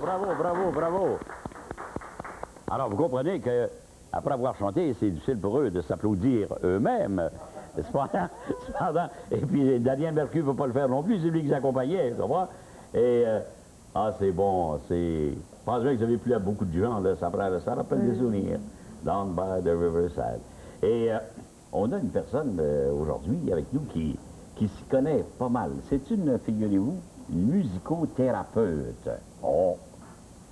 bravo, bravo, bravo. Alors, vous comprenez que après avoir chanté, c'est difficile pour eux de s'applaudir eux-mêmes. Cependant, et puis Daniel Mercure ne peut pas le faire non plus, c'est lui qui s'accompagnait, tu comprends? Et, c'est bon, c'est... Je pense bien que vous avez plu à beaucoup de gens, là, ça rappelle des souvenirs. Down by the Riverside. Et on a une personne aujourd'hui avec nous qui s'y connaît pas mal. C'est une, figurez-vous, une musicothérapeute. Oh!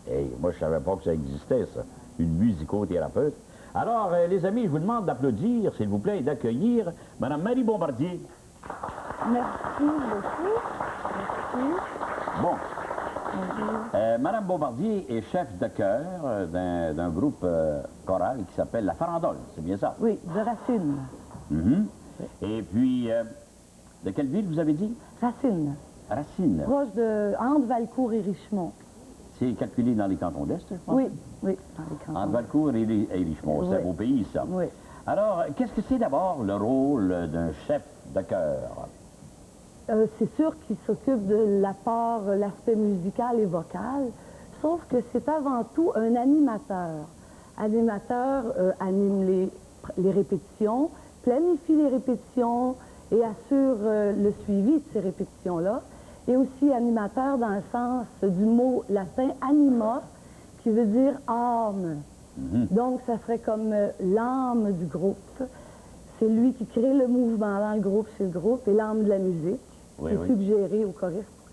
Et moi, je savais pas que ça existait, ça, une musicothérapeute. Alors, les amis, je vous demande d'applaudir, s'il vous plaît, et d'accueillir Mme Marie Bombardier. Merci beaucoup. Merci. Bon. Mme Bombardier est chef de chœur d'un groupe choral qui s'appelle La Farandole, c'est bien ça? Oui, de Racine. Oui. Et puis, de quelle ville vous avez dit? Racine. Racine. Proche de entre Valcourt et Richemont. C'est calculé dans les cantons d'Est, je pense? Oui, oui, dans les cantons. Entre Valcourt et Richemont, c'est un beau pays, ça. Oui. Alors, qu'est-ce que c'est d'abord le rôle d'un chef de chœur? C'est sûr qu'il s'occupe de la part, l'aspect musical et vocal, sauf que c'est avant tout un animateur. Animateur anime les répétitions, planifie les répétitions et assure le suivi de ces répétitions-là. Et aussi animateur dans le sens du mot latin anima, qui veut dire âme. Donc, ça serait comme l'âme du groupe. C'est lui qui crée le mouvement dans le groupe, c'est le groupe, et l'âme de la musique. Oui, c'est oui. suggéré au choriste pour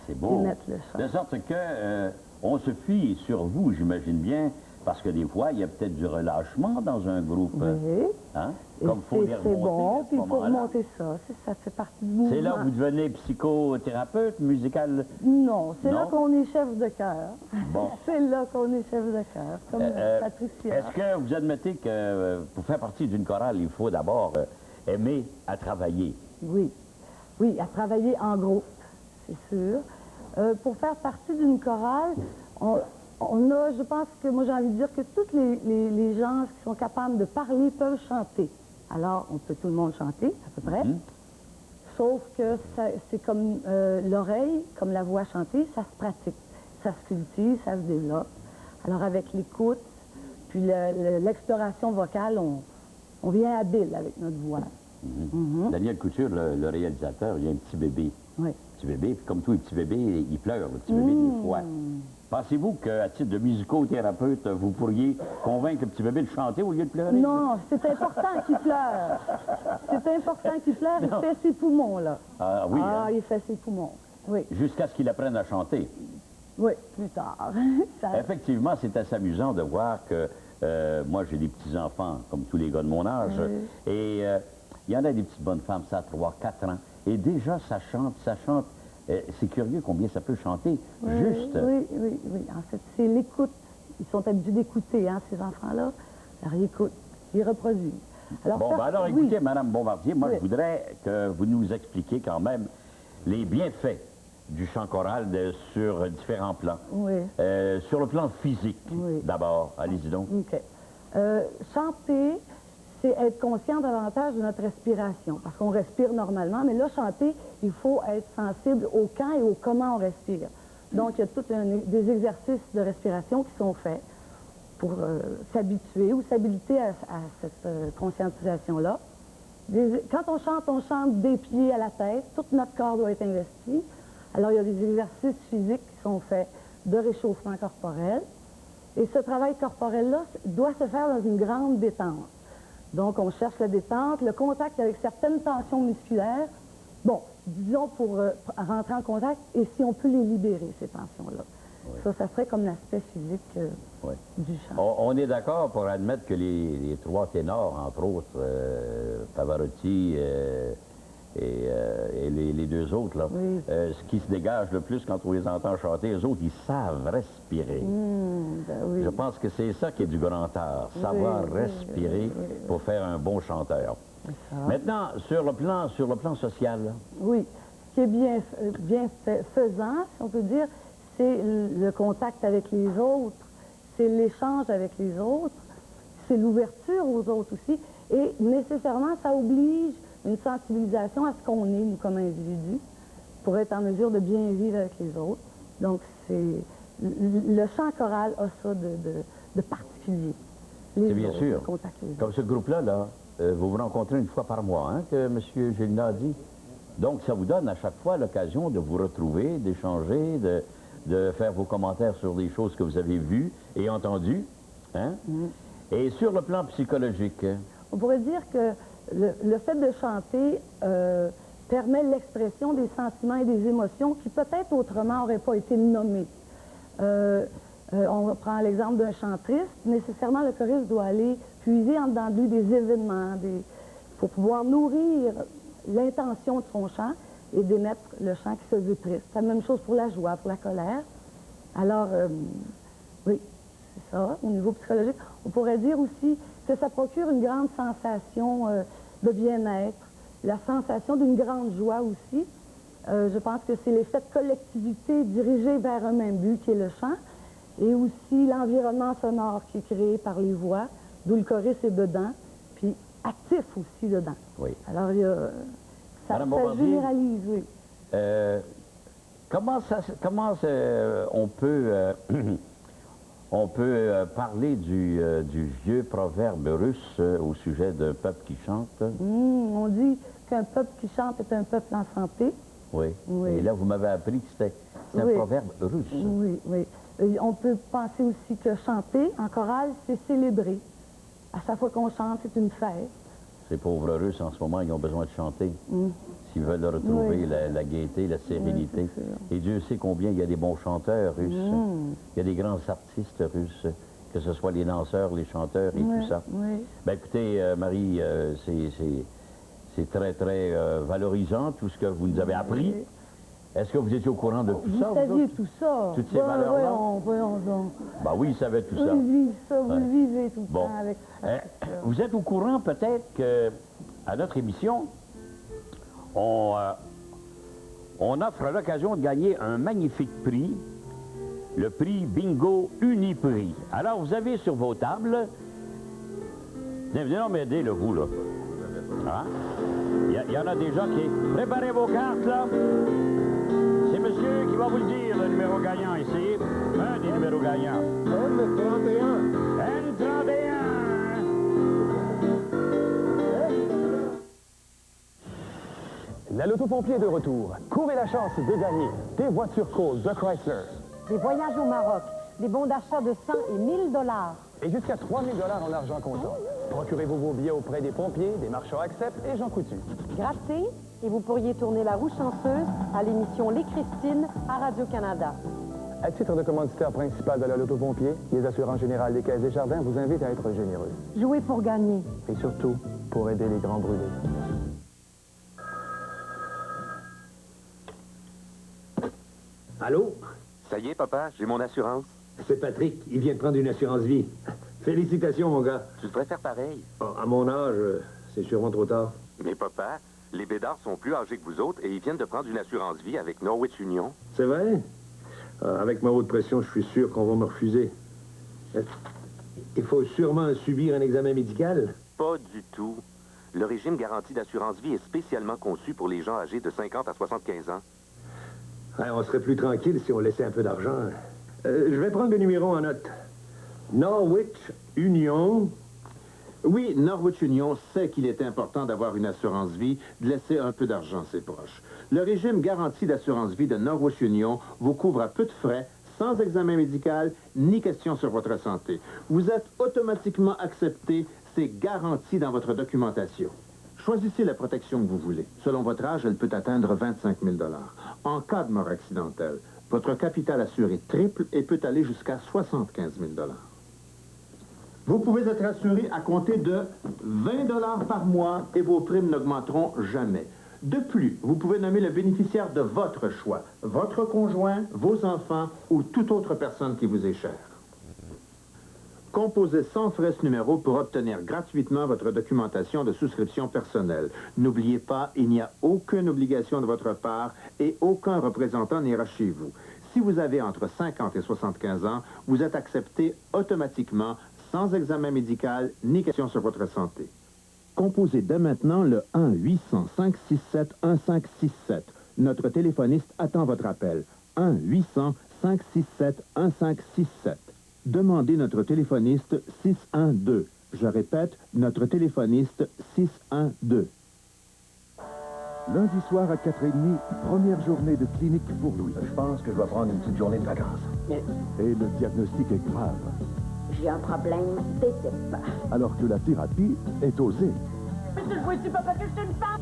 qu'il puisse émettre le chant. De sorte que on se fie sur vous, j'imagine bien, parce que des fois, il y a peut-être du relâchement dans un groupe. Oui. Hein? Et Comme faut les c'est remonter bon, à ce puis il faut moment-là. remonter ça. Ça fait partie du mouvement. C'est là que vous devenez psychothérapeute musical? Non, c'est là Non? qu'on est chef de chœur. Bon. C'est là qu'on est chef de chœur, comme Patricia. Est-ce que vous admettez que pour faire partie d'une chorale, il faut d'abord aimer à travailler? Oui. Oui, à travailler en groupe, c'est sûr. Pour faire partie d'une chorale, on a, je pense que moi j'ai envie de dire que tous les gens qui sont capables de parler peuvent chanter. Alors, on peut tout le monde chanter, à peu près. Sauf que c'est comme l'oreille, comme la voix chantée, ça se pratique. Ça se cultive, ça se développe. Alors, avec l'écoute, puis l'exploration vocale, on vient habile avec notre voix. Daniel Couture, le réalisateur, il y a un petit bébé. Oui. Petit bébé, puis comme tous les petits bébés, il pleure, le petit bébé, des fois. Pensez-vous qu'à titre de musicothérapeute, vous pourriez convaincre le petit bébé de chanter au lieu de pleurer? Non, c'est important qu'il pleure. C'est important qu'il pleure. Il fait ses poumons, là. Ah oui, hein? Il fait ses poumons. Oui. Jusqu'à ce qu'il apprenne à chanter. Oui, plus tard. Effectivement, c'est assez amusant de voir que moi, j'ai des petits-enfants, comme tous les gars de mon âge, et il y en a des petites bonnes femmes, ça a 3, 4 ans, et déjà, ça chante. C'est curieux combien ça peut chanter, juste. Oui. En fait, c'est l'écoute. Ils sont habitués d'écouter, hein, ces enfants-là. Alors, ils écoutent, ils reproduisent. Alors, Bon, alors écoutez, Mme Bombardier, moi, je voudrais que vous nous expliquiez quand même les bienfaits du chant choral sur différents plans. Oui. Sur le plan physique, d'abord. Allez-y donc. OK. Chanter, c'est être conscient davantage de notre respiration, parce qu'on respire normalement, mais là, chanter, il faut être sensible au quand et au comment on respire. Donc, il y a tous des exercices de respiration qui sont faits pour s'habituer ou s'habiliter à cette conscientisation-là. Quand on chante des pieds à la tête, tout notre corps doit être investi. Alors, il y a des exercices physiques qui sont faits de réchauffement corporel. Et ce travail corporel-là doit se faire dans une grande détente. Donc, on cherche la détente, le contact avec certaines tensions musculaires. Bon, disons pour rentrer en contact, et si on peut les libérer, ces tensions-là. Ça serait comme l'aspect physique du chant. On est d'accord pour admettre que les 3 ténors, entre autres, Pavarotti et les 2 autres, là, ce qui se dégage le plus quand on les entend chanter, les autres, ils savent respirer. Je pense que c'est ça qui est du grand art, savoir respirer pour faire un bon chanteur. Maintenant, sur le plan social. Là. Oui, ce qui est bien faisant, si on peut dire, c'est le contact avec les autres, c'est l'échange avec les autres, c'est l'ouverture aux autres aussi, et nécessairement, ça oblige une sensibilisation à ce qu'on est, nous, comme individus, pour être en mesure de bien vivre avec les autres. Donc, le chant choral a ça de particulier. Les C'est bien autres, sûr. le contact avec les Comme ce groupe-là, là, vous vous rencontrez une fois par mois, hein, que M. Gélinas a dit. Donc, ça vous donne à chaque fois l'occasion de vous retrouver, d'échanger, de faire vos commentaires sur des choses que vous avez vues et entendues. Hein? Et sur le plan psychologique, On pourrait dire que le fait de chanter permet l'expression des sentiments et des émotions qui peut-être autrement n'auraient pas été nommés. On prend l'exemple d'un chant triste. Nécessairement, le choriste doit aller puiser en dedans de lui des événements pour pouvoir nourrir l'intention de son chant et d'émettre le chant qui se veut triste. C'est la même chose pour la joie, pour la colère. Alors, oui, c'est ça, au niveau psychologique. On pourrait dire aussi que ça procure une grande sensation de bien-être, la sensation d'une grande joie aussi. Je pense que c'est l'effet de collectivité dirigé vers un même but qui est le chant, et aussi l'environnement sonore qui est créé par les voix, d'où le choriste est dedans, puis actif aussi dedans. Oui. Alors, ça généralise, oui. Comment on peut parler du vieux proverbe russe au sujet d'un peuple qui chante? On dit qu'un peuple qui chante est un peuple en santé. Oui. Oui. Et là, vous m'avez appris que c'était un proverbe russe. Oui, oui. Et on peut penser aussi que chanter en chorale, c'est célébrer. À chaque fois qu'on chante, c'est une fête. Ces pauvres Russes, en ce moment, ils ont besoin de chanter. S'ils veulent retrouver la gaieté, la sérénité. Et Dieu sait combien il y a des bons chanteurs russes. Il y a des grands artistes russes, que ce soit les danseurs, les chanteurs et tout ça. Ben, écoutez, Marie, c'est très, très valorisant, tout ce que vous nous avez appris. Est-ce que vous étiez au courant de tout ça? Vous saviez tout ça. Toutes ces valeurs-là? Voyons donc. Ben oui, ils savaient tout ça. Vous vivez ça, vous le vivez tout le temps avec ça. Vous êtes au courant peut-être qu'à notre émission, on offre l'occasion de gagner un magnifique prix, le prix Bingo Uniprix. Alors, vous avez sur vos tables... Venez donc m'aider, là, vous, là. Hein? Il y en a déjà qui... Préparez vos cartes, là. C'est monsieur qui va vous le dire, le numéro gagnant ici. Un des numéros gagnants. N31. N31. La Loto-Pompier est de retour. Courez la chance de gagner des voitures Cole de Chrysler. Des voyages au Maroc, des bons d'achat de 100 et 1000 $. Et jusqu'à 3000 $ en argent comptant. Procurez-vous vos billets auprès des pompiers, des marchands Accept et Jean Coutu. Grattez et vous pourriez tourner la roue chanceuse à l'émission Les Christines à Radio-Canada. À titre de commanditaire principal de la Loto-Pompier, les assurances générales des Caisses des Jardins vous invitent à être généreux. Jouez pour gagner. Et surtout, pour aider les grands brûlés. Allô? Ça y est, papa, j'ai mon assurance. C'est Patrick. Il vient de prendre une assurance vie. Félicitations, mon gars. Tu devrais faire pareil. Oh, à mon âge, c'est sûrement trop tard. Mais papa, les Bédards sont plus âgés que vous autres et ils viennent de prendre une assurance vie avec Norwich Union. C'est vrai? Avec ma haute pression, je suis sûr qu'on va me refuser. Il faut sûrement subir un examen médical. Pas du tout. Le régime garanti d'assurance vie est spécialement conçu pour les gens âgés de 50 à 75 ans. Ouais, on serait plus tranquille si on laissait un peu d'argent. Je vais prendre le numéro en note. Norwich Union. Oui, Norwich Union sait qu'il est important d'avoir une assurance vie, de laisser un peu d'argent à ses proches. Le régime garanti d'assurance vie de Norwich Union vous couvre à peu de frais, sans examen médical, ni question sur votre santé. Vous êtes automatiquement accepté, c'est garanti dans votre documentation. Choisissez la protection que vous voulez. Selon votre âge, elle peut atteindre 25 000 $. En cas de mort accidentelle, votre capital assuré triple et peut aller jusqu'à 75 000 $. Vous pouvez être assuré à compter de 20 $ par mois et vos primes n'augmenteront jamais. De plus, vous pouvez nommer le bénéficiaire de votre choix, votre conjoint, vos enfants ou toute autre personne qui vous est chère. Composez sans frais ce numéro pour obtenir gratuitement votre documentation de souscription personnelle. N'oubliez pas, il n'y a aucune obligation de votre part et aucun représentant n'ira chez vous. Si vous avez entre 50 et 75 ans, vous êtes accepté automatiquement sans examen médical ni question sur votre santé. Composez dès maintenant le 1-800-567-1567. Notre téléphoniste attend votre appel. 1-800-567-1567. 567-1567. Demandez notre téléphoniste 612. Je répète, notre téléphoniste 612. Lundi soir à 4h30, première journée de clinique pour Louis. Je pense que je vais prendre une petite journée de vacances. Et le diagnostic est grave. J'ai un problème d'éthique. Alors que la thérapie est osée. Mais tu le vois-tu, papa, que je suis une femme?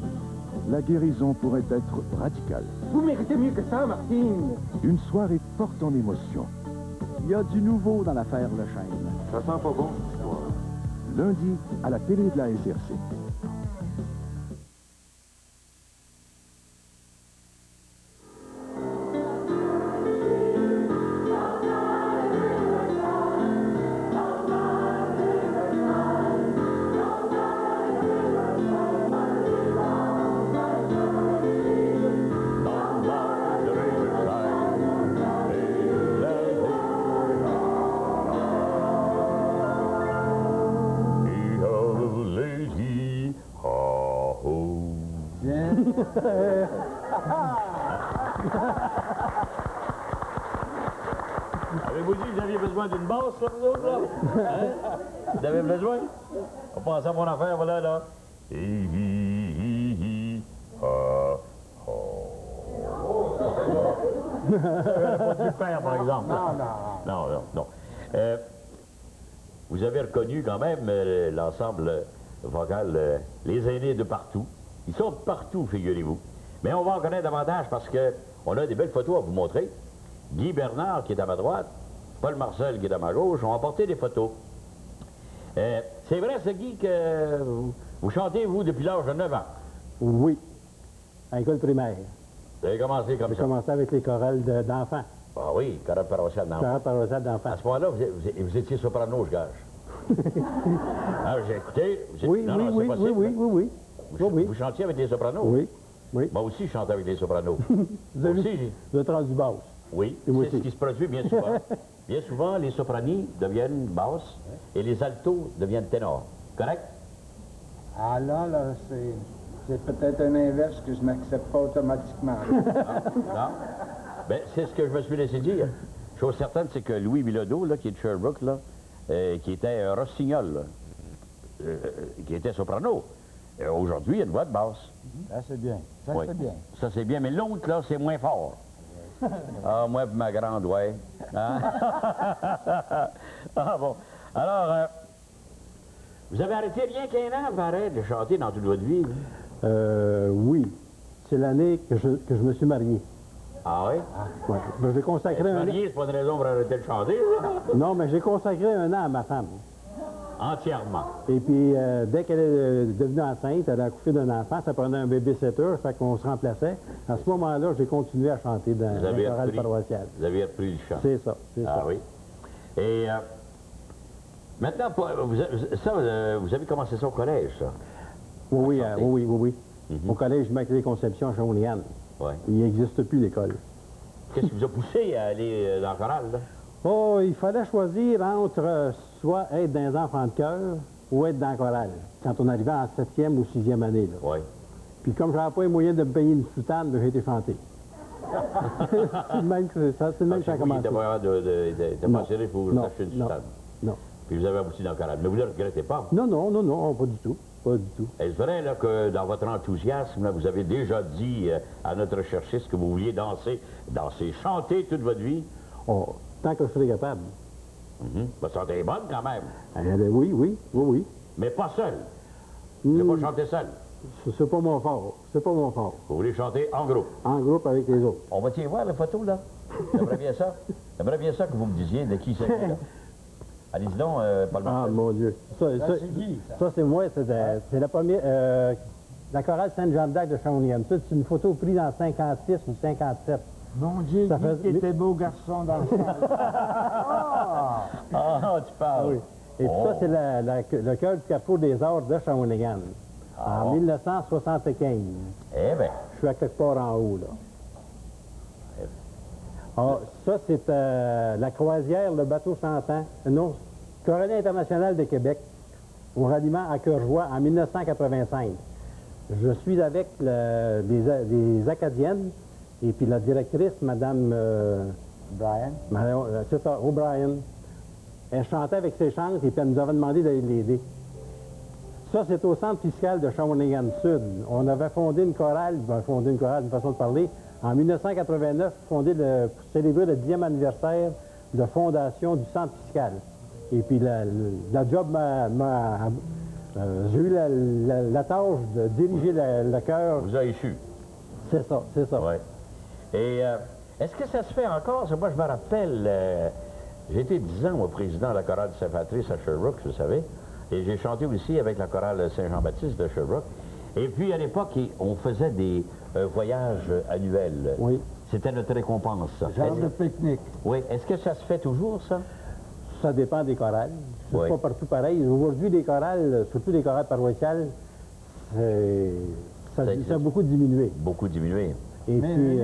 La guérison pourrait être radicale. Vous méritez mieux que ça, Martine. Une soirée forte en émotion. Il y a du nouveau dans l'affaire Le Chêne. Ça sent pas bon, cette histoire. Lundi, à la télé de la SRC. Avez-vous dit que vous aviez besoin d'une basse, là, vous autres, là? Hein? Vous avez besoin? On pense à mon affaire, voilà, là. J'aurais pas dû le faire, par exemple. Non. Vous avez reconnu quand même l'ensemble vocal, les aînés de partout. Ils sont partout, figurez-vous. Mais on va en connaître davantage parce qu'on a des belles photos à vous montrer. Guy Bernard, qui est à ma droite, Paul Marcel, qui est à ma gauche, ont apporté des photos. C'est vrai, ce Guy, que vous chantez, vous, depuis l'âge de 9 ans? Oui, à l'école primaire. Vous avez commencé comme ça? J'ai commencé avec les chorales d'enfants. Ah oui, chorale paroissiale d'enfants. Chorale paroissiale d'enfants. À ce moment-là, vous étiez soprano, je gage. Ah, j'ai écouté. Oui. Vous chantiez avec les sopranos? Oui. Moi aussi, je chantais avec les sopranos. Vous êtes rendu basse. Oui, c'est ce qui se produit bien souvent. Bien souvent, les sopranis deviennent basses et les altos deviennent ténors. Correct? Ah là, c'est peut-être un inverse que je n'accepte pas automatiquement. Non? Bien, c'est ce que je me suis laissé dire. Chose certaine, c'est que Louis Bilodeau, là, qui est de Sherbrooke, là, qui était un rossignol, là, qui était soprano, aujourd'hui, il a une voix de basse. Ça, c'est bien. Oui. Ça, c'est bien. Mais l'autre, là, c'est moins fort. Ah, moi, ma grande, ouais. Hein? Ah, bon. Alors, vous avez arrêté rien qu'un an, pareil, de chanter dans toute votre vie? Oui. C'est l'année que je me suis marié. Ah oui? Ouais. Ben, j'ai consacré un an. Marié, c'est pas une raison pour arrêter de chanter, là? Non, mais j'ai consacré un an à ma femme. Entièrement. Et puis, dès qu'elle est devenue enceinte, elle a accouché d'un enfant, ça prenait un baby-sitter, fait qu'on se remplaçait. À ce moment-là, j'ai continué à chanter dans la chorale paroissiale. Vous avez repris le chant. C'est ça, Ah oui. Et maintenant, vous avez commencé ça au collège, ça? Oui. Au collège Immaculée Conception à Shawinigan. Oui. Il n'existe plus l'école. Qu'est-ce qui vous a poussé à aller dans la chorale, là? Oh, il fallait choisir entre soit être dans les enfants de chœur ou être dans la chorale, quand on arrivait en 7e ou 6e année. Là. Oui. Puis comme je n'avais pas les moyens de me payer une soutane, j'ai été chanté. C'est le même que ça a commencé. Il n'était pas pensionné pour vous acheter une soutane. Non. Puis vous avez abouti dans la chorale. Mais vous ne le regrettez pas? Non, pas du tout. Pas du tout. Est-ce vrai là, que dans votre enthousiasme, là, vous avez déjà dit à notre recherchiste que vous vouliez danser, chanter toute votre vie? Oh, tant que je serai capable. Votre santé est bonne quand même. Oui. Mais pas seul. Vous ne pas chanter seul. C'est pas mon fort. Vous voulez chanter en groupe? En groupe avec les autres. On va y voir la photo, là. J'aimerais bien ça. J'aimerais bien ça que vous me disiez de qui c'est, là. Allez-y donc, Paul Marcel. Ah, mon Dieu. Ça, c'est moi. C'est la première... la chorale Sainte-Jeanne-d'Arc de Shawinigan. C'est une photo prise en 56 ou 57. Mon Dieu, qui était beau garçon dans le temps. Tu parles. Oui. Et ça, c'est le chœur du Carrefour des Arts de Shawinigan. En 1975. Eh bien. Je suis à quelque part en haut, là. Ça, c'est la croisière, le bateau chantant. Non, Coronet international de Québec, au ralliement à Cœur-Joie en 1985. Je suis avec des Acadiennes et puis la directrice, Mme Brian? C'est ça, O'Brien. Elle chantait avec ses chantes et puis elle nous avait demandé d'aller l'aider. Ça, c'est au centre fiscal de Shawinigan Sud. On avait fondé une chorale, une façon de parler, en 1989, pour célébrer le 10e anniversaire de fondation du centre fiscal. Et puis la job j'ai eu la tâche de diriger le chœur. Vous avez échu. C'est ça, c'est ça. Ouais. Et est-ce que ça se fait encore? Moi, je me rappelle, j'ai été 10 ans, moi, président de la chorale de Saint-Patrice à Sherbrooke, vous savez, et j'ai chanté aussi avec la chorale Saint-Jean-Baptiste de Sherbrooke. Et puis, à l'époque, on faisait des voyages annuels. Oui. C'était notre récompense, ça. Genre de pique-nique. Oui. Est-ce que ça se fait toujours, ça? Ça dépend des chorales. C'est Oui. pas partout pareil. Aujourd'hui, les chorales, surtout les chorales paroissiales, ça a beaucoup diminué. Beaucoup diminué. Et Mais puis,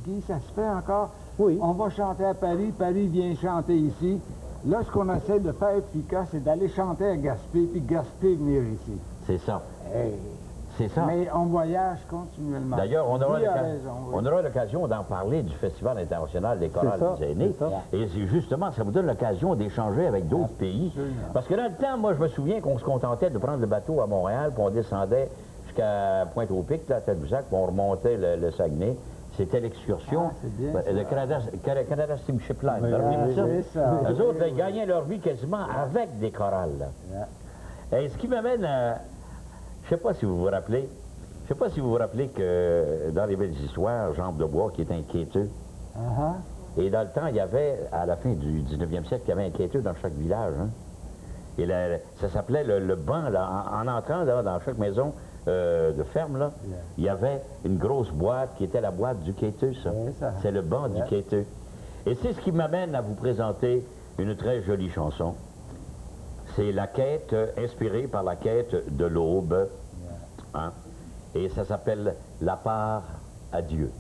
Guy, ça se fait encore? Oui. On va chanter à Paris, Paris vient chanter ici. Là, ce qu'on essaie de faire, FICA, c'est d'aller chanter à Gaspé, puis Gaspé venir ici. C'est ça. Hey. C'est ça. Mais on voyage continuellement. D'ailleurs, on Guy a raison, oui. aura l'occasion d'en parler du Festival international des chorales des aînés. Et justement, ça vous donne l'occasion d'échanger avec d'autres pays. Parce que dans le temps, moi, je me souviens qu'on se contentait de prendre le bateau à Montréal, puis on descendait jusqu'à Pointe-au-Pic, là, à Tadoussac, puis on remontait le Saguenay. C'était l'excursion. Ah, c'est bien, le Canada Steamship Line. Vous avez vu ça? Eux autres, ils gagnaient leur vie quasiment avec des chorales. Et ce qui m'amène à... Je ne sais pas si vous vous rappelez. Je sais pas si vous vous rappelez que dans les belles histoires, Jean de Bois qui est un quêteux. Et dans le temps, il y avait, à la fin du 19e siècle, il y avait un quêteux dans chaque village. Hein? Et ça s'appelait le banc, là. En entrant là, dans chaque maison de ferme, là, il y avait une grosse boîte qui était la boîte du quêteux, ça. C'est le banc du quêteux. Et c'est ce qui m'amène à vous présenter une très jolie chanson. C'est la quête, inspirée par la quête de l'aube. Hein? Et ça s'appelle La part à Dieu.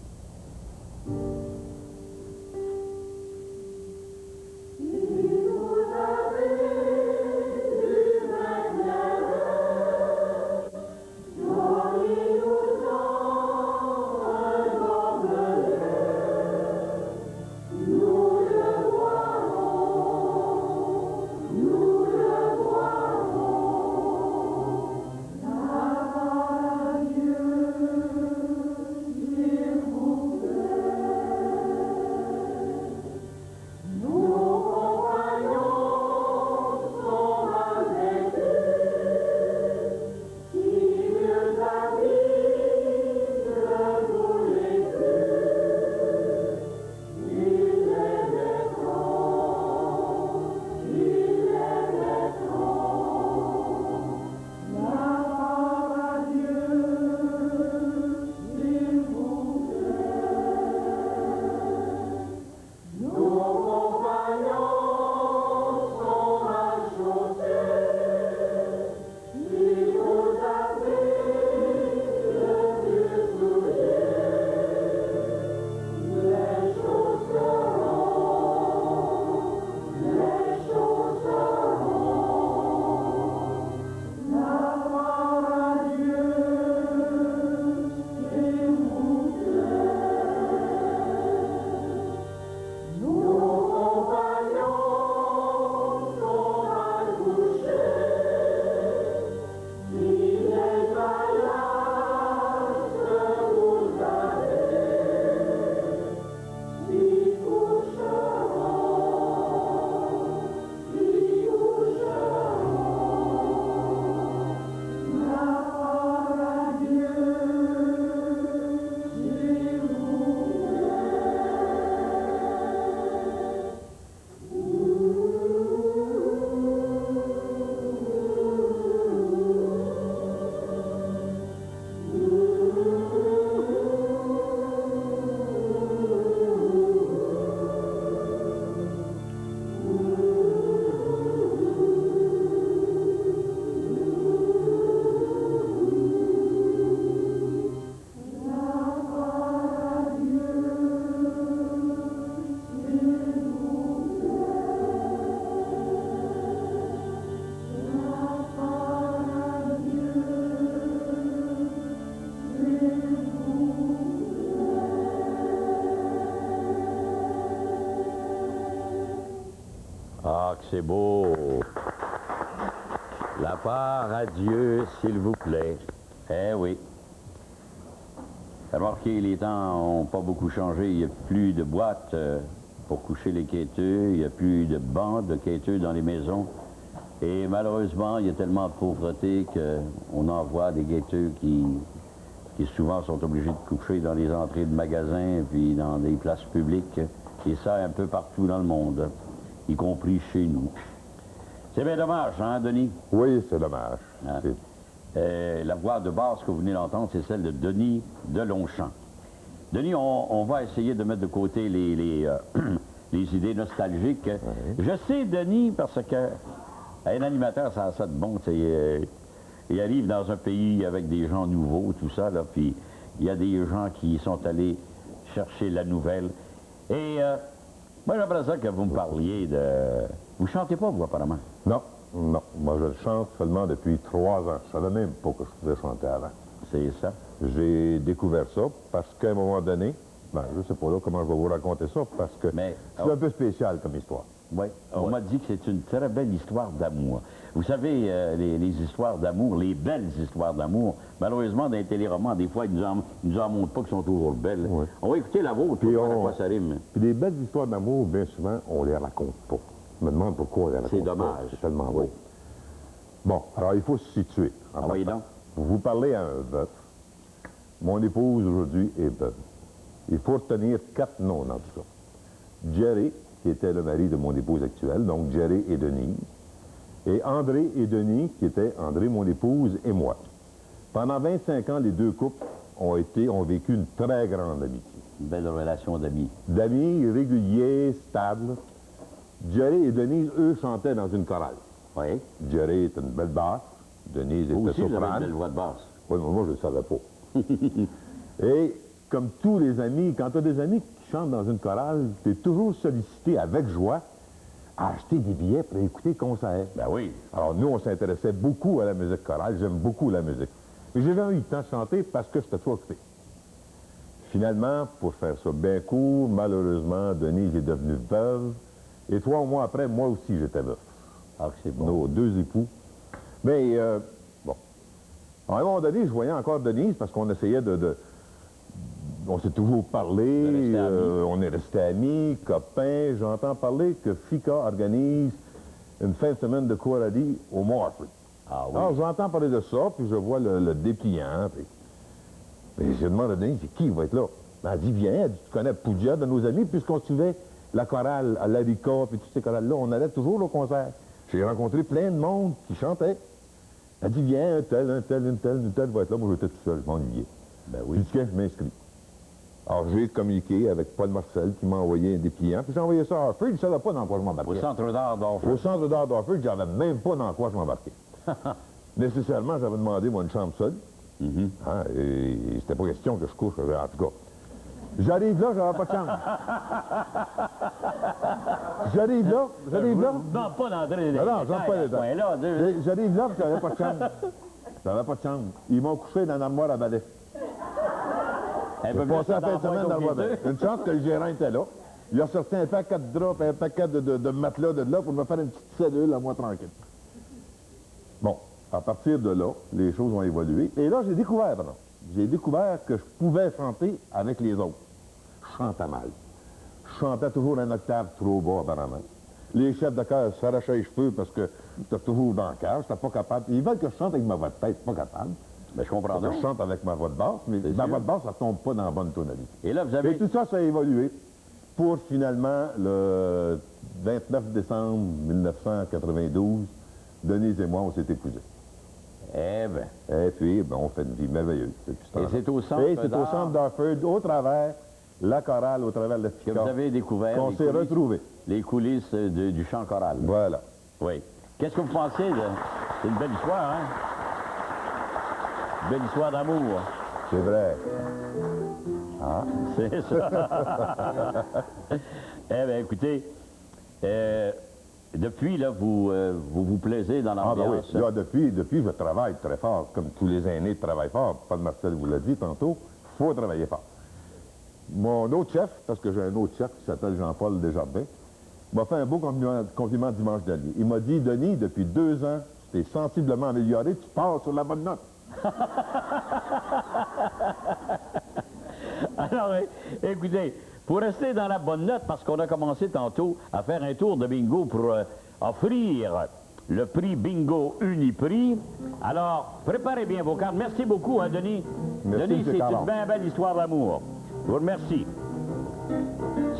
Ah, que c'est beau. La part à Dieu, s'il vous plaît. Eh oui. Remarquez, les temps n'ont pas beaucoup changé. Il n'y a plus de boîtes pour coucher les quêteux. Il n'y a plus de bancs de quêteux dans les maisons. Et malheureusement, il y a tellement de pauvreté qu'on en voit des quêteux qui souvent sont obligés de coucher dans les entrées de magasins puis dans des places publiques. Et ça, un peu partout dans le monde, y compris chez nous. C'est bien dommage, hein, Denis? Oui, c'est dommage. Hein? La voix de base que vous venez d'entendre, c'est celle de Denis de Longchamp. Denis, on va essayer de mettre de côté les idées nostalgiques. Oui. Je sais, Denis, parce que un animateur, ça a ça de bon. Il arrive dans un pays avec des gens nouveaux, tout ça, là, puis il y a des gens qui sont allés chercher la nouvelle. Et moi, j'aimerais ça que vous me parliez de... Vous chantez pas, vous, apparemment? Non, non. Moi, je le chante seulement depuis 3 ans. Je savais même pas que je pouvais chanter avant. C'est ça? J'ai découvert ça parce qu'à un moment donné, je sais pas là comment je vais vous raconter ça, parce que c'est un peu spécial comme histoire. Oui, on m'a dit que c'est une très belle histoire d'amour. Vous savez, les histoires d'amour, les belles histoires d'amour, malheureusement, dans les téléromans, des fois, ils nous en montrent pas qu'elles sont toujours belles. Oui. On va écouter la vôtre pour voir à quoi ça rime. Puis les belles histoires d'amour, bien souvent, on les raconte pas. Je me demande pourquoi on les raconte pas. C'est dommage. C'est tellement beau. Bon, alors il faut se situer. Oui, donc. Vous parlez à un veuf. Mon épouse, aujourd'hui, est veuve. Il faut retenir 4 noms dans tout ça. Jerry, qui était le mari de mon épouse actuelle, donc Jerry et Denise. Et André et Denis, qui étaient André, mon épouse, et moi. Pendant 25 ans, les deux couples ont vécu une très grande amitié. Une belle relation d'amis. D'amis réguliers, stables. Jerry et Denise, eux, chantaient dans une chorale. Oui. Jerry était une belle basse, Denise était soprane. Vous avez une belle voix de basse. Oui, mais moi, je ne le savais pas. Et comme tous les amis, quand tu as des amis qui chantent dans une chorale, tu es toujours sollicité avec joie à acheter des billets pour écouter le concert. Ben oui. Alors nous, on s'intéressait beaucoup à la musique chorale. J'aime beaucoup la musique. Mais j'ai jamais eu le temps de chanter parce que j'étais trop occupé. Finalement, pour faire ça bien court, malheureusement, Denise est devenue veuve. Et 3 mois après, moi aussi, j'étais veuf. Ah, c'est bon. Nos 2 époux. Mais, bon. À un moment donné, je voyais encore Denise parce qu'on essayait on s'est toujours parlé, on est restés amis, copains. J'entends parler que FICA organise une fin de semaine de Coralie au Mont-Harford. Ah oui. Alors, j'entends parler de ça, puis je vois le dépliant. Puis je demande à Denise, qui va être là? Elle dit, viens, elle dit, tu connais Poudia, de nos amis, puisqu'on suivait la chorale à l'Arica, puis toutes ces chorales-là, on allait toujours au concert. J'ai rencontré plein de monde qui chantait. Elle dit, viens, un tel va être là. Moi, j'étais tout seul, je m'ennuyais. Ben oui. J'ai dit, tiens, je m'inscris. Alors, j'ai communiqué avec Paul Marcel, qui m'a envoyé un dépliant, puis j'ai envoyé ça à Harford. Je ne savais pas dans quoi je m'embarquais. Au centre d'art d'Harford. Au centre d'art d'Harford, je savais même pas dans quoi je m'embarquais. Nécessairement, j'avais demandé, moi, une chambre seule. Hein, et c'était pas question que je couche, en tout cas. J'arrive là, j'avais pas de chambre. J'arrive là. Non, pas d'entrer dans non, j'en pas les détails. J'arrive là, puis j'avais pas de chambre. J'avais pas de chambre. Ils m'ont couché dans l'armoire à balai. J'ai passé la fin de semaine dans l'armoire à balai. Une chance que le gérant était là. Il a sorti un paquet de draps et un paquet de matelas de là pour me faire une petite cellule à moi tranquille. Bon, à partir de là, les choses ont évolué. Et là, j'ai découvert que je pouvais chanter avec les autres. Je chantais mal. Je chantais toujours un octave trop bas, apparemment. Les chefs de chœur s'arrachaient les cheveux parce que j'étais toujours dans le cœur, j'étais pas capable. Ils veulent que je chante avec ma voix de tête, pas capable. Mais je comprends donc. Je chante avec ma voix de basse, mais ma voix de basse, ça tombe pas dans la bonne tonalité. Et là, vous avez... Et tout ça, ça a évolué pour finalement, le 29 décembre 1992, Denise et moi, on s'est épousés. Eh bien. Et puis, on fait une vie merveilleuse. Et c'est au centre d'Harford, au travers la chorale, au travers le FICA. Que vous avez découvert. Qu'on s'est retrouvés. Les coulisses du chant choral. Voilà. Oui. Qu'est-ce que vous pensez de... C'est une belle histoire, hein? Une belle histoire d'amour. C'est vrai. Ah. C'est ça. Eh bien, écoutez, depuis, là, vous plaisez dans l'ambiance. Ah, ben oui. Là, depuis, je travaille très fort, comme tous les aînés travaillent fort. Paul Marcel vous l'a dit tantôt, il faut travailler fort. Mon autre chef, parce que j'ai un autre chef qui s'appelle Jean-Paul Desjardins, Il m'a fait un beau compliment dimanche dernier. Il m'a dit, Denis, depuis 2 ans, tu t'es sensiblement amélioré, tu pars sur la bonne note. Alors, écoutez, pour rester dans la bonne note, parce qu'on a commencé tantôt à faire un tour de bingo pour offrir le prix Bingo Uniprix. Alors, préparez bien vos cartes. Merci beaucoup, hein, Denis. Merci, Denis, c'est Caron. une bien belle histoire d'amour. Je vous remercie.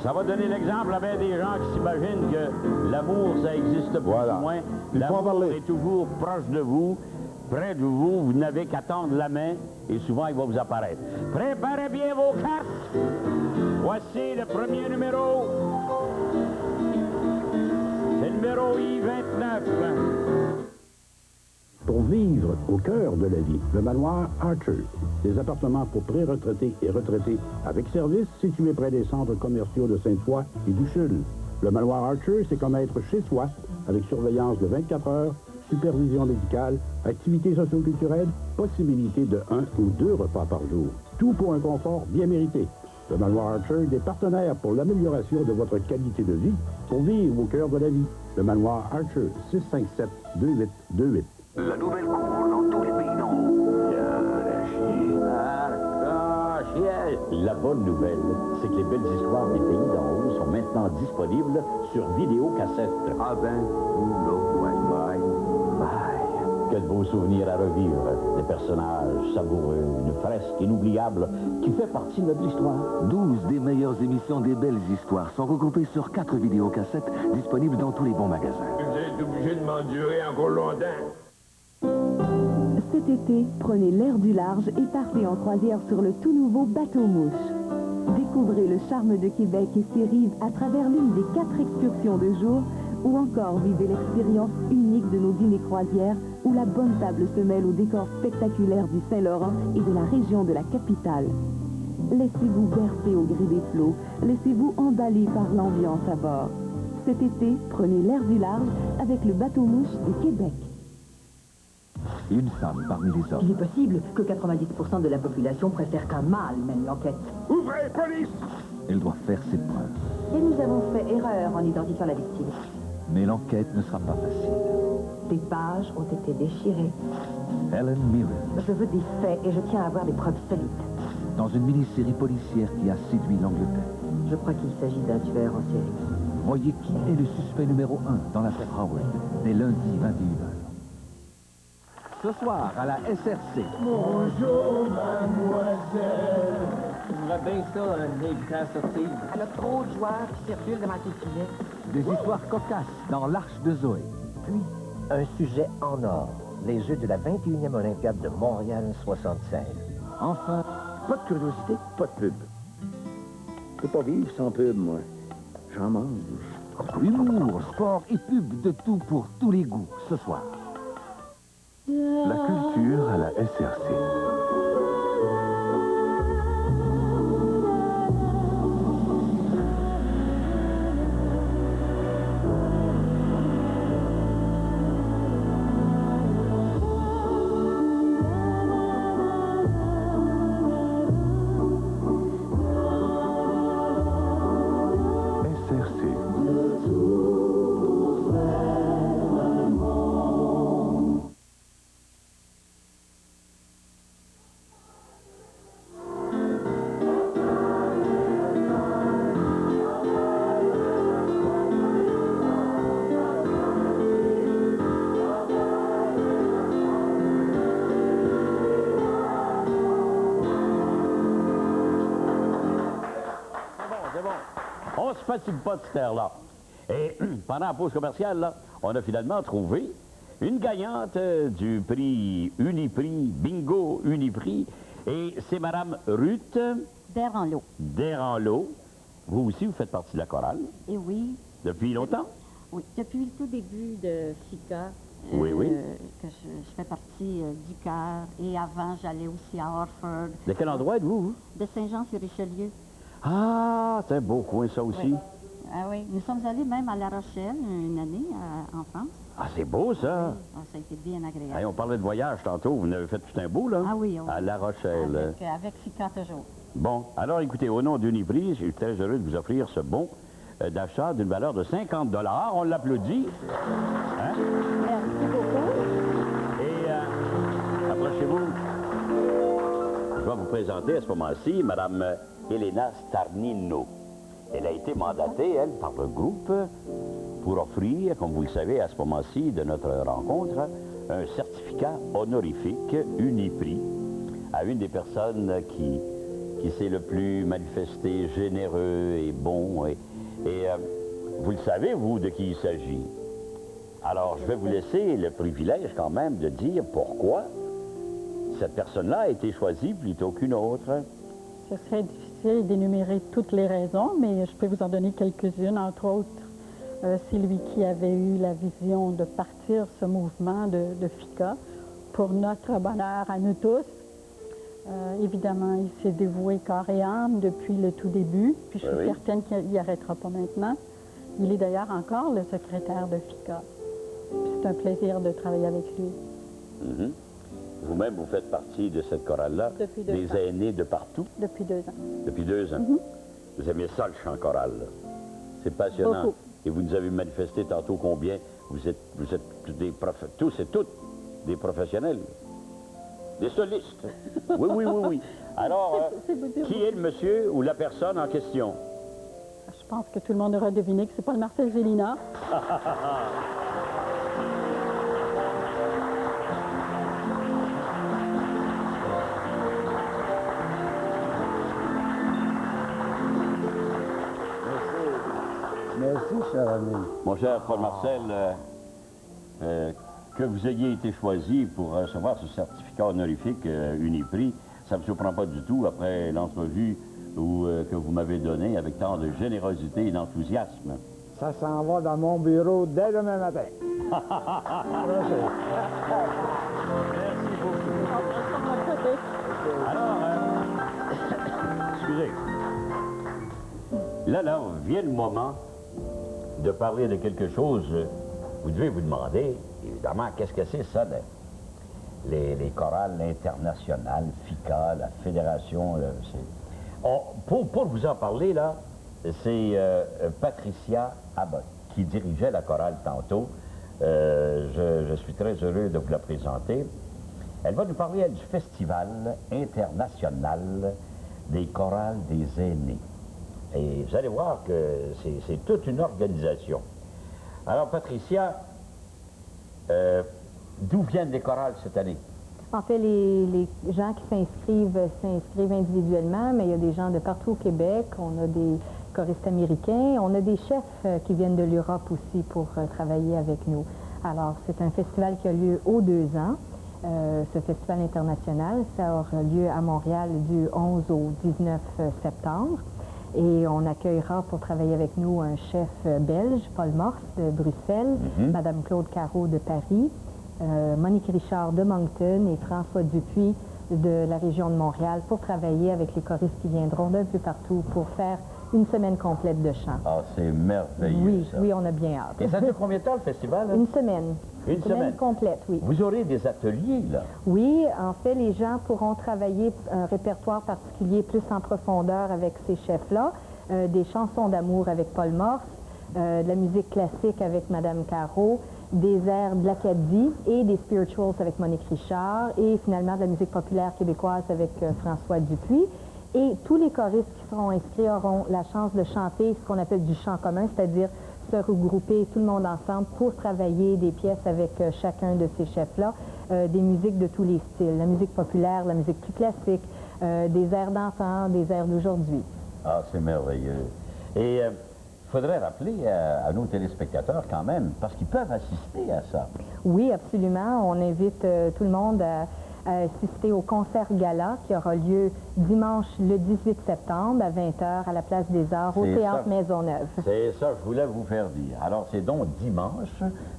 Ça va donner l'exemple à bien des gens qui s'imaginent que l'amour, ça existe plus ou moins. L'amour est toujours proche de vous, près de vous. Vous n'avez qu'à tendre la main et souvent, il va vous apparaître. Préparez bien vos cartes. Voici le premier numéro. C'est le numéro I-29. Pour vivre au cœur de la vie, le manoir Archer. Des appartements pour pré-retraités et retraités avec service situés près des centres commerciaux de Sainte-Foy et du Chul. Le manoir Archer, c'est comme être chez soi, avec surveillance de 24 heures, supervision médicale, activités socio-culturelles, possibilité de 1 ou 2 repas par jour. Tout pour un confort bien mérité. Le manoir Archer, des partenaires pour l'amélioration de votre qualité de vie, pour vivre au cœur de la vie. Le manoir Archer, 657-2828. La nouvelle cour dans tous les pays d'en haut. La bonne nouvelle, c'est que les belles histoires des pays d'en haut sont maintenant disponibles sur vidéocassette. Ah ben, Que de beaux souvenirs à revivre, des personnages savoureux, une fresque inoubliable qui fait partie de notre histoire. 12 des meilleures émissions des belles histoires sont regroupées sur 4 vidéocassettes disponibles dans tous les bons magasins. Vous êtes obligé de m'endurer encore longtemps. Cet été, prenez l'air du large et partez en croisière sur le tout nouveau bateau Mouche. Découvrez le charme de Québec et ses rives à travers l'une des 4 excursions de jour ou encore vivez l'expérience unique de nos dîners croisières où la bonne table se mêle au décor spectaculaire du Saint-Laurent et de la région de la capitale. Laissez-vous bercer au gré des flots, laissez-vous emballer par l'ambiance à bord. Cet été, prenez l'air du large avec le bateau Mouche de Québec. Une femme parmi les hommes. Il est possible que 90% de la population préfère qu'un mâle mène l'enquête. Ouvrez, police! Elle doit faire ses preuves. Et nous avons fait erreur en identifiant la victime. Mais l'enquête ne sera pas facile. Des pages ont été déchirées. Helen Mirren, Je veux des faits et je tiens à avoir des preuves solides. dans une mini-série policière qui a séduit l'Angleterre. Je crois qu'il s'agit d'un tueur en série. Voyez qui est le suspect numéro 1 dans l'affaire Howard, dès lundi 21h. Ce soir, à la SRC. Bonjour, mademoiselle. J'aimerais bien ça, une invitée à sortir. Elle a trop de joueurs qui circulent devant ses filets. Des histoires cocasses dans l'Arche de Zoé. Puis, un sujet en or. Les Jeux de la 21e Olympiade de Montréal 76. Enfin, pas de curiosité, pas de pub. Je peux pas vivre sans pub, moi. J'en mange. Humour, sport et pub de tout pour tous les goûts, ce soir. La culture à la SRC. On se fatigue pas de cette terre-là. Et pendant la pause commerciale, là, on a finalement trouvé une gagnante du prix Uniprix, Bingo Uniprix. Et c'est Madame Ruth Deranlot. Deranlot. Vous aussi, vous faites partie de la chorale. Et oui. Depuis longtemps? Oui, depuis le tout début de FICA. Oui, oui. Que je fais partie du chœur. Et avant, j'allais aussi à Orford. De quel endroit êtes-vous? Vous? De Saint-Jean-sur-Richelieu. Ah, c'est un beau coin, ça aussi. Oui. Ah oui, nous sommes allés même à La Rochelle une année en France. Ah, c'est beau, ça. Oui. Ah, ça a été bien agréable. Hey, on parlait de voyage tantôt. Vous en avez fait tout un beau, là? Ah oui, oui. À La Rochelle. Avec FICA toujours. Bon, alors écoutez, au nom d'Uniprix, je suis très heureux de vous offrir ce bon d'achat d'une valeur de 50 $. On l'applaudit. Hein? Merci beaucoup. Et approchez-vous. Je vais vous présenter à ce moment-ci Mme Elena Starnino. Elle a été mandatée, elle, par le groupe pour offrir, comme vous le savez, à ce moment-ci de notre rencontre, un certificat honorifique Uniprix à une des personnes qui s'est le plus manifesté généreux et bon. Et vous le savez, vous, de qui il s'agit. Alors, je vais vous laisser le privilège quand même de dire pourquoi cette personne-là a été choisie plutôt qu'une autre. Ce serait difficile d'énumérer toutes les raisons, mais je peux vous en donner quelques-unes. Entre autres, c'est lui qui avait eu la vision de partir ce mouvement de FICA pour notre bonheur à nous tous. Évidemment, il s'est dévoué corps et âme depuis le tout début, puis je suis certaine qu'il n'y arrêtera pas maintenant. Il est d'ailleurs encore le secrétaire de FICA. C'est un plaisir de travailler avec lui. Mm-hmm. Vous-même, vous faites partie de cette chorale-là, des aînés de partout? Depuis 2 ans. Depuis 2 ans? Mm-hmm. Vous aimez ça, le chant choral? C'est passionnant. Beaucoup. Et vous nous avez manifesté tantôt combien vous êtes tous et toutes des professionnels, des solistes. Oui. Alors, qui est le monsieur ou la personne en question? Je pense que tout le monde aura deviné que c'est pas le Marcel Gélina. Merci, cher ami. Mon cher Paul Marcel, que vous ayez été choisi pour recevoir ce certificat honorifique Uniprix, ça ne me surprend pas du tout après l'entrevue que vous m'avez donnée avec tant de générosité et d'enthousiasme. Ça s'en va dans mon bureau dès demain matin. Merci beaucoup. Alors, excusez. Là, vient le moment de parler de quelque chose. Vous devez vous demander, évidemment, qu'est-ce que c'est ça, les chorales internationales, FICA, la fédération. Pour vous en parler, là, c'est Patricia Abbott qui dirigeait la chorale tantôt. Je suis très heureux de vous la présenter. Elle va nous parler, elle, du Festival international des chorales des aînés. Et vous allez voir que c'est toute une organisation. Alors, Patricia, d'où viennent les chorales cette année? En fait, les gens qui s'inscrivent individuellement, mais il y a des gens de partout au Québec. On a des choristes américains. On a des chefs qui viennent de l'Europe aussi pour travailler avec nous. Alors, c'est un festival qui a lieu aux 2 ans. Ce festival international, ça aura lieu à Montréal du 11 au 19 septembre. Et on accueillera pour travailler avec nous un chef belge, Paul Morse de Bruxelles, Madame Claude Carreau de Paris, Monique Richard de Moncton et François Dupuis de la région de Montréal pour travailler avec les choristes qui viendront d'un peu partout pour faire une semaine complète de chant. Ah, c'est merveilleux, oui, ça. Oui, on a bien hâte. Et ça dure combien de temps, le festival? Une semaine. Une semaine complète, oui. Vous aurez des ateliers, là? Oui, en fait, les gens pourront travailler un répertoire particulier plus en profondeur avec ces chefs-là, des chansons d'amour avec Paul Morse, de la musique classique avec Madame Carreau, des airs de l'Acadie et des spirituals avec Monique Richard et finalement de la musique populaire québécoise avec François Dupuis. Et tous les choristes qui seront inscrits auront la chance de chanter ce qu'on appelle du chant commun, c'est-à-dire se regrouper tout le monde ensemble pour travailler des pièces avec chacun de ces chefs-là, des musiques de tous les styles, la musique populaire, la musique plus classique, des airs d'antan, des airs d'aujourd'hui. Ah, c'est merveilleux. Et il faudrait rappeler à nos téléspectateurs quand même, parce qu'ils peuvent assister à ça. Oui, absolument. On invite tout le monde à assister au concert gala qui aura lieu dimanche le 18 septembre à 20h à la Place des Arts au Théâtre Maisonneuve. C'est ça que je voulais vous faire dire. Alors, c'est donc dimanche,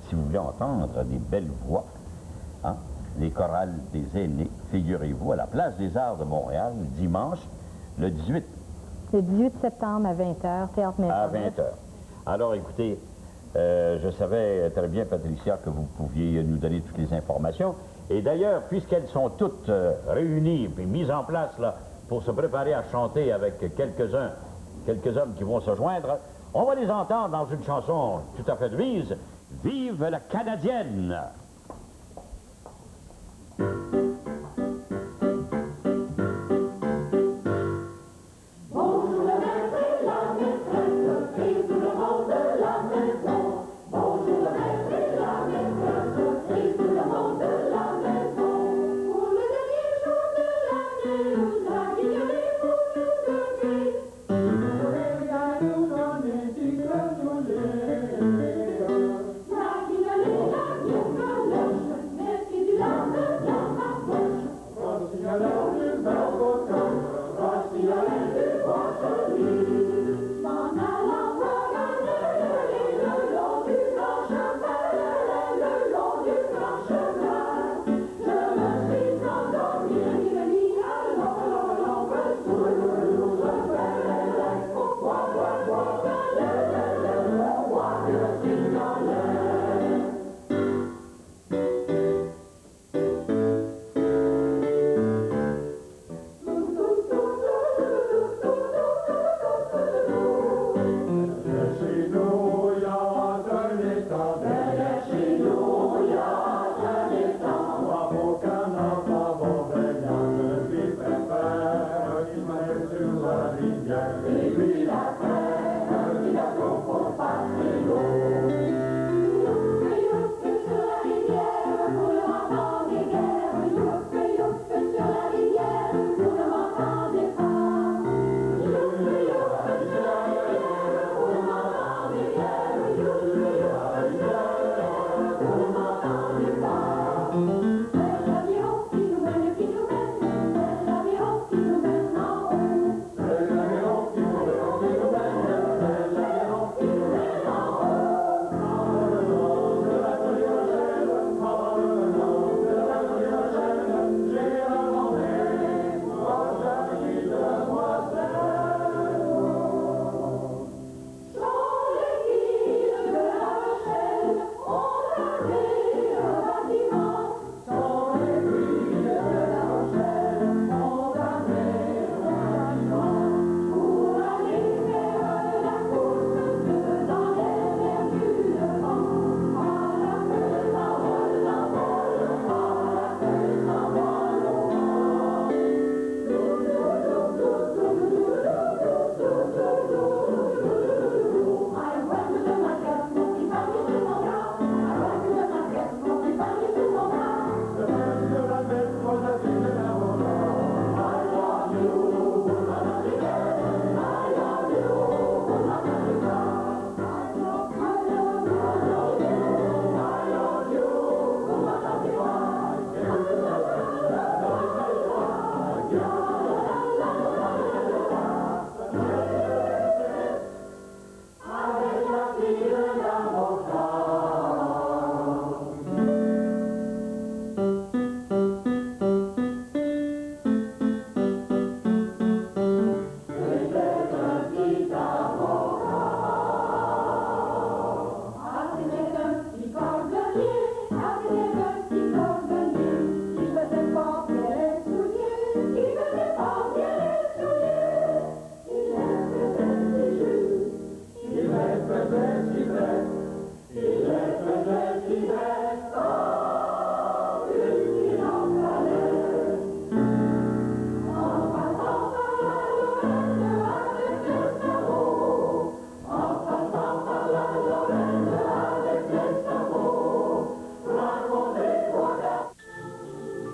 si vous voulez entendre des belles voix, hein, les chorales des aînés, figurez-vous, à la Place des Arts de Montréal, dimanche, le 18. Le 18 septembre à 20h, Théâtre Maisonneuve. À 20h. Alors, écoutez, je savais très bien, Patricia, que vous pouviez nous donner toutes les informations. Et d'ailleurs, puisqu'elles sont toutes réunies et mises en place là, pour se préparer à chanter avec quelques hommes qui vont se joindre, On va les entendre dans une chanson tout à fait de mise. Vive la Canadienne!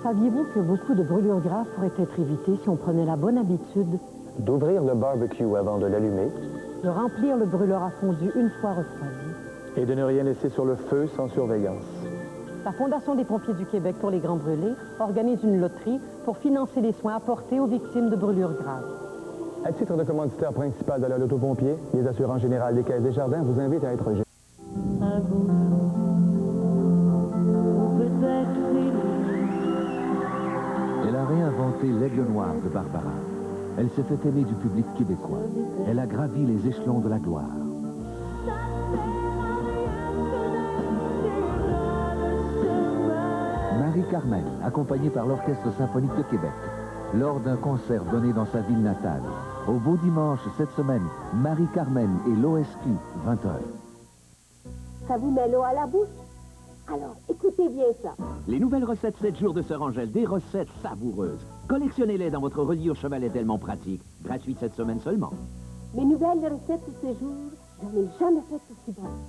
Saviez-vous que beaucoup de brûlures graves pourraient être évitées si on prenait la bonne habitude D'ouvrir le barbecue avant de l'allumer. de remplir le brûleur à fondu une fois refroidi? Et de ne rien laisser sur le feu sans surveillance. La Fondation des pompiers du Québec pour les Grands Brûlés organise une loterie pour financer les soins apportés aux victimes de brûlures graves. À titre de commanditaire principal de la Loto Pompier, les assurances générales des Caisses Desjardins vous invitent à être gérés. Elle a réinventé l'aigle noir de Barbara. Elle s'est fait aimer du public québécois. Elle a gravi les échelons de la gloire. Marie-Carmen, accompagnée par l'Orchestre symphonique de Québec, lors d'un concert donné dans sa ville natale, Au beau dimanche cette semaine, Marie-Carmen et l'OSQ, 20h. Ça vous met l'eau à la bouche? Alors, écoutez bien ça. Les nouvelles recettes 7 jours de Sœur Angèle, des recettes savoureuses. Collectionnez-les dans votre reliure chevalet tellement pratique. Gratuite cette semaine seulement. Mes nouvelles recettes de ce jour, j'en ai jamais fait aussi bonnes.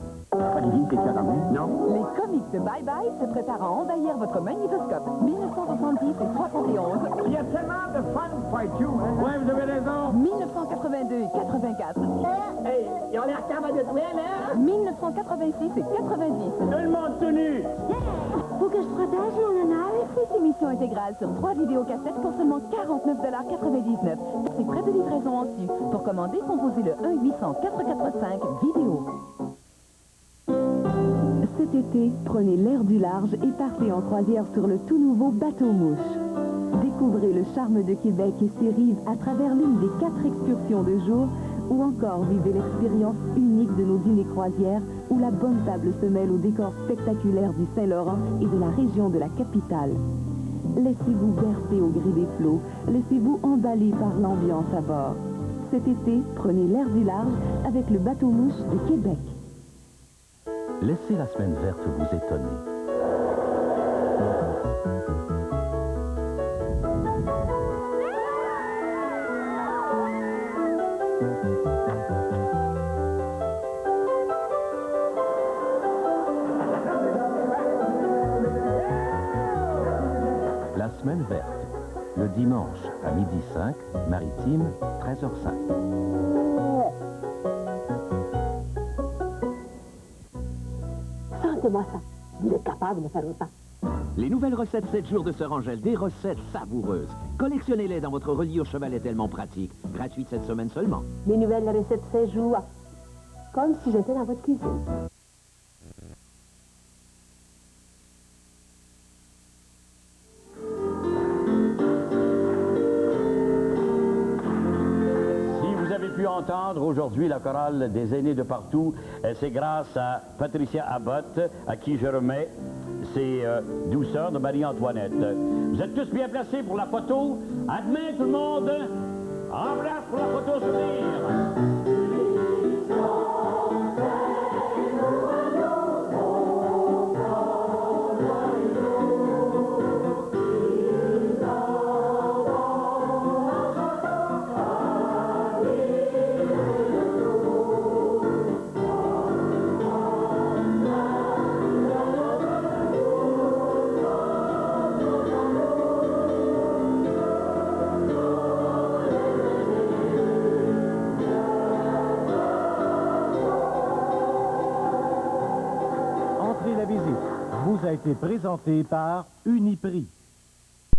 Olivier, c'est ça, non? Les comiques de Bye Bye se préparent à envahir votre magnétoscope. 1970 et 71. Il y a tellement de fun fight you, hein? Ouais, vous avez raison. 1982 et 84. Hey, ils ont l'air capables de jouer, là? 1986 et 90. Tout le monde tout nu. Faut que je protège mon anal. Cette émission intégrale sur 3 vidéocassettes pour seulement 49,99 $. C'est frais de livraison en su. Pour commander, composez le 1-800-445-VIDÉO. Cet été, prenez l'air du large et partez en croisière sur le tout nouveau Bateau Mouche. Découvrez le charme de Québec et ses rives à travers l'une des 4 excursions de jour ou encore vivez l'expérience unique de nos dîners croisières où la bonne table se mêle au décor spectaculaire du Saint-Laurent et de la région de la capitale. Laissez-vous bercer au gré des flots, laissez-vous emballer par l'ambiance à bord. Cet été, prenez l'air du large avec le Bateau Mouche de Québec. Laissez la semaine verte vous étonner. La semaine verte, le dimanche à 12h05, Maritime, 13h05. Sentez-moi ça. Vous êtes capable de faire autant. Les nouvelles recettes 7 jours de Sœur Angèle, des recettes savoureuses. Collectionnez-les dans votre reliure chevalet tellement pratique. Gratuite cette semaine seulement. Mes nouvelles recettes 16 jours. Comme si j'étais dans votre cuisine. Pu entendre aujourd'hui la chorale des aînés de partout. C'est grâce à Patricia Abbott, à qui je remets ces douceurs de Marie-Antoinette. Vous êtes tous bien placés pour la photo. À demain tout le monde. En place pour la photo souvenir. A été présenté par Uniprix.